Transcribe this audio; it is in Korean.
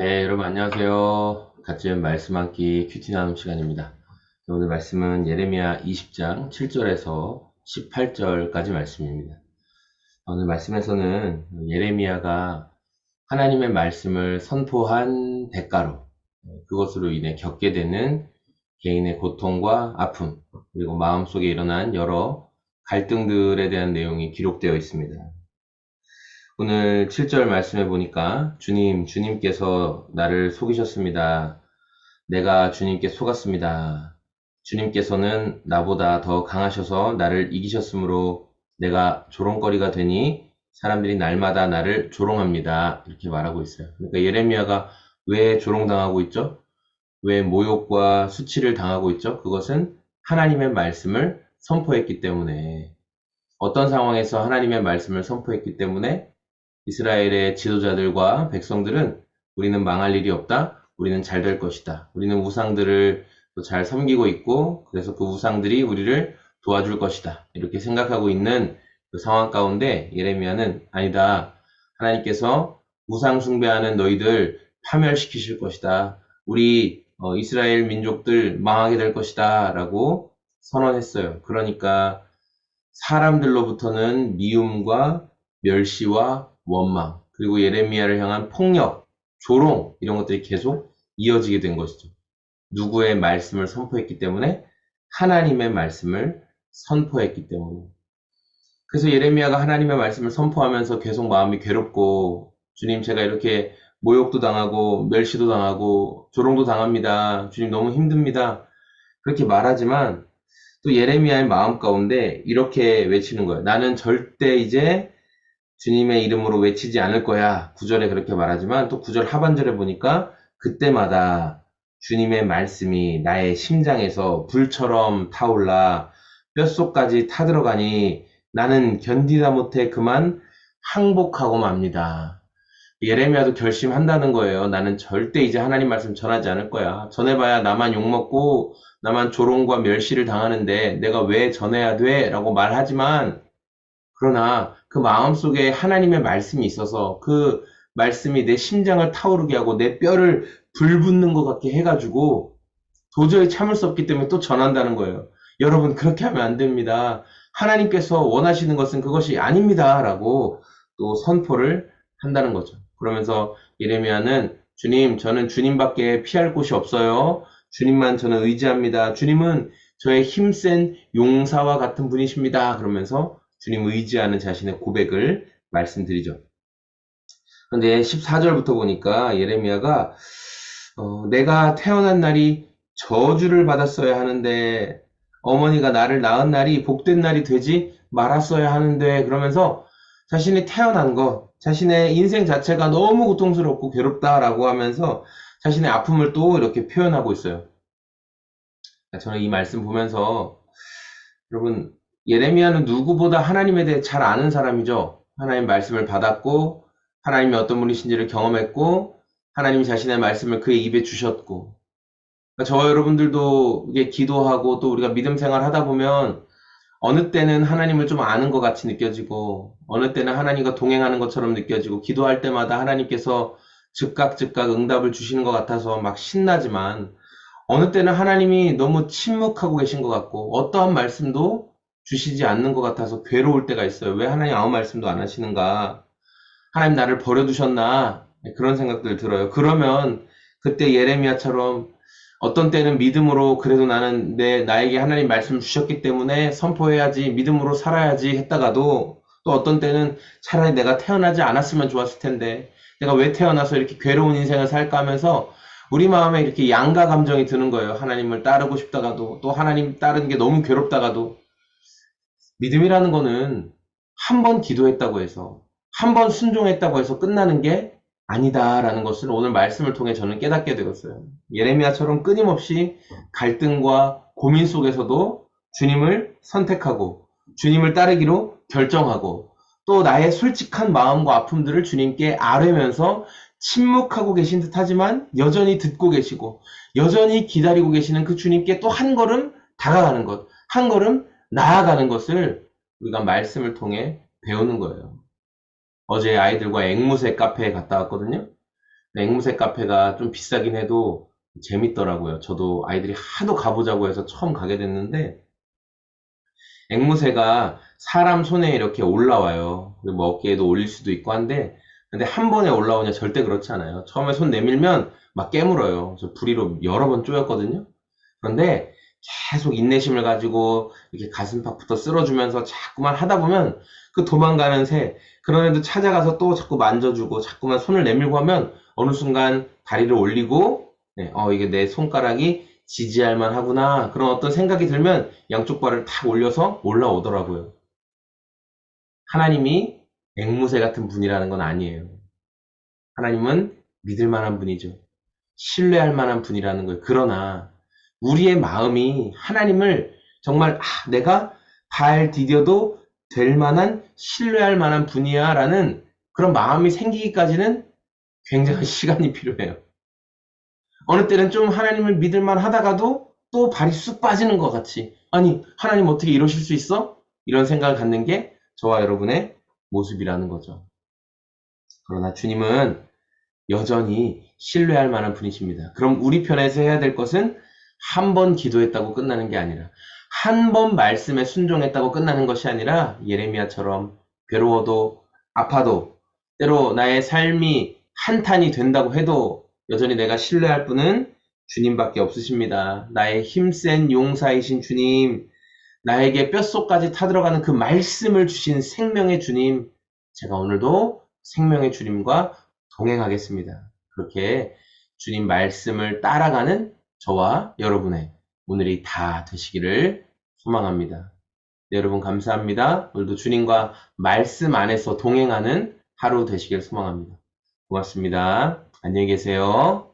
네, 여러분 안녕하세요. 같은 말씀 함기 큐티 나눔 시간입니다. 오늘 말씀은 예레미야 20장 7절에서 18절까지 말씀입니다. 오늘 말씀에서는 예레미야가 하나님의 말씀을 선포한 대가로 그것으로 인해 겪게 되는 개인의 고통과 아픔, 그리고 마음속에 일어난 여러 갈등들에 대한 내용이 기록되어 있습니다. 오늘 7절 말씀해 보니까 주님께서 나를 속이셨습니다. 내가 주님께 속았습니다. 주님께서는 나보다 더 강하셔서 나를 이기셨으므로 내가 조롱거리가 되니 사람들이 날마다 나를 조롱합니다. 이렇게 말하고 있어요. 그러니까 예레미야가 왜 조롱당하고 있죠? 왜 모욕과 수치를 당하고 있죠? 그것은 하나님의 말씀을 선포했기 때문에, 어떤 상황에서 하나님의 말씀을 선포했기 때문에 이스라엘의 지도자들과 백성들은 우리는 망할 일이 없다. 우리는 잘 될 것이다. 우리는 우상들을 잘 섬기고 있고 그래서 그 우상들이 우리를 도와줄 것이다. 이렇게 생각하고 있는 그 상황 가운데 예레미야는 아니다. 하나님께서 우상 숭배하는 너희들 파멸시키실 것이다. 우리 이스라엘 민족들 망하게 될 것이다. 라고 선언했어요. 그러니까 사람들로부터는 미움과 멸시와 원망, 그리고 예레미야를 향한 폭력, 조롱, 이런 것들이 계속 이어지게 된 것이죠. 누구의 말씀을 선포했기 때문에? 하나님의 말씀을 선포했기 때문에. 그래서 예레미야가 하나님의 말씀을 선포하면서 계속 마음이 괴롭고, 주님, 제가 이렇게 모욕도 당하고 멸시도 당하고 조롱도 당합니다. 주님, 너무 힘듭니다. 그렇게 말하지만 또 예레미야의 마음 가운데 이렇게 외치는 거예요. 나는 절대 이제 주님의 이름으로 외치지 않을 거야. 9절에 그렇게 말하지만 또 9절 하반절에 보니까 그때마다 주님의 말씀이 나의 심장에서 불처럼 타올라 뼛속까지 타들어가니 나는 견디다 못해 그만 항복하고 맙니다. 예레미야도 결심한다는 거예요. 나는 절대 이제 하나님 말씀 전하지 않을 거야. 전해봐야 나만 욕먹고 나만 조롱과 멸시를 당하는데 내가 왜 전해야 돼? 라고 말하지만, 그러나 그 마음속에 하나님의 말씀이 있어서 그 말씀이 내 심장을 타오르게 하고 내 뼈를 불붙는 것 같게 해가지고 도저히 참을 수 없기 때문에 또 전한다는 거예요. 여러분, 그렇게 하면 안 됩니다. 하나님께서 원하시는 것은 그것이 아닙니다. 라고 또 선포를 한다는 거죠. 그러면서 예레미야는 주님, 저는 주님밖에 피할 곳이 없어요. 주님만 저는 의지합니다. 주님은 저의 힘센 용사와 같은 분이십니다. 그러면서 주님 의지하는 자신의 고백을 말씀드리죠. 근데 14절부터 보니까 예레미야가 내가 태어난 날이 저주를 받았어야 하는데 어머니가 나를 낳은 날이 복된 날이 되지 말았어야 하는데, 그러면서 자신이 태어난 것, 자신의 인생 자체가 너무 고통스럽고 괴롭다라고 하면서 자신의 아픔을 또 이렇게 표현하고 있어요. 저는 이 말씀 보면서, 여러분, 예레미야는 누구보다 하나님에 대해 잘 아는 사람이죠. 하나님 말씀을 받았고 하나님이 어떤 분이신지를 경험했고 하나님이 자신의 말씀을 그의 입에 주셨고, 그러니까 저와 여러분들도 이게 기도하고 또 우리가 믿음 생활 하다 보면 어느 때는 하나님을 좀 아는 것 같이 느껴지고 어느 때는 하나님과 동행하는 것처럼 느껴지고 기도할 때마다 하나님께서 즉각 응답을 주시는 것 같아서 막 신나지만, 어느 때는 하나님이 너무 침묵하고 계신 것 같고 어떠한 말씀도 주시지 않는 것 같아서 괴로울 때가 있어요. 왜 하나님 아무 말씀도 안 하시는가? 하나님 나를 버려두셨나? 그런 생각들 들어요. 그러면 그때 예레미야처럼 어떤 때는 믿음으로 그래도 나는 나에게 하나님 말씀 주셨기 때문에 선포해야지, 믿음으로 살아야지 했다가도, 또 어떤 때는 차라리 내가 태어나지 않았으면 좋았을 텐데 내가 왜 태어나서 이렇게 괴로운 인생을 살까 하면서 우리 마음에 이렇게 양가 감정이 드는 거예요. 하나님을 따르고 싶다가도, 또 하나님 따르는 게 너무 괴롭다가도. 믿음이라는 거는 한 번 기도했다고 해서, 한 번 순종했다고 해서 끝나는 게 아니다라는 것을 오늘 말씀을 통해 저는 깨닫게 되었어요. 예레미야처럼 끊임없이 갈등과 고민 속에서도 주님을 선택하고 주님을 따르기로 결정하고 또 나의 솔직한 마음과 아픔들을 주님께 아뢰면서 침묵하고 계신 듯 하지만 여전히 듣고 계시고 여전히 기다리고 계시는 그 주님께 또 한 걸음 다가가는 것, 한 걸음 나아가는 것을 우리가 말씀을 통해 배우는 거예요. 어제 아이들과 앵무새 카페에 갔다 왔거든요. 앵무새 카페가 좀 비싸긴 해도 재밌더라고요. 저도 아이들이 하도 가보자고 해서 처음 가게 됐는데, 앵무새가 사람 손에 이렇게 올라와요. 그리고 뭐 어깨에도 올릴 수도 있고 한데, 근데 한 번에 올라오냐 절대 그렇지 않아요. 처음에 손 내밀면 막 깨물어요. 저 부리로 여러 번 쪼였거든요. 그런데 계속 인내심을 가지고 이렇게 가슴팍부터 쓸어주면서 자꾸만 하다 보면 그 도망가는 새, 그런 애도 찾아가서 또 자꾸 만져주고 자꾸만 손을 내밀고 하면 어느 순간 다리를 올리고, 네, 이게 내 손가락이 지지할 만하구나. 그런 어떤 생각이 들면 양쪽 발을 탁 올려서 올라오더라고요. 하나님이 앵무새 같은 분이라는 건 아니에요. 하나님은 믿을 만한 분이죠. 신뢰할 만한 분이라는 거예요. 그러나 우리의 마음이 하나님을 정말 내가 발 디뎌도 될 만한 신뢰할 만한 분이야 라는 그런 마음이 생기기까지는 굉장한 시간이 필요해요. 어느 때는 좀 하나님을 믿을 만 하다가도 또 발이 쑥 빠지는 것 같이, 아니 하나님 어떻게 이러실 수 있어? 이런 생각을 갖는 게 저와 여러분의 모습이라는 거죠. 그러나 주님은 여전히 신뢰할 만한 분이십니다. 그럼 우리 편에서 해야 될 것은 한 번 기도했다고 끝나는 게 아니라, 한 번 말씀에 순종했다고 끝나는 것이 아니라, 예레미야처럼 괴로워도 아파도 때로 나의 삶이 한탄이 된다고 해도 여전히 내가 신뢰할 분은 주님밖에 없으십니다. 나의 힘센 용사이신 주님, 나에게 뼛속까지 타들어가는 그 말씀을 주신 생명의 주님, 제가 오늘도 생명의 주님과 동행하겠습니다. 그렇게 주님 말씀을 따라가는 저와 여러분의 오늘이 다 되시기를 소망합니다. 네, 여러분 감사합니다. 오늘도 주님과 말씀 안에서 동행하는 하루 되시길 소망합니다. 고맙습니다. 안녕히 계세요.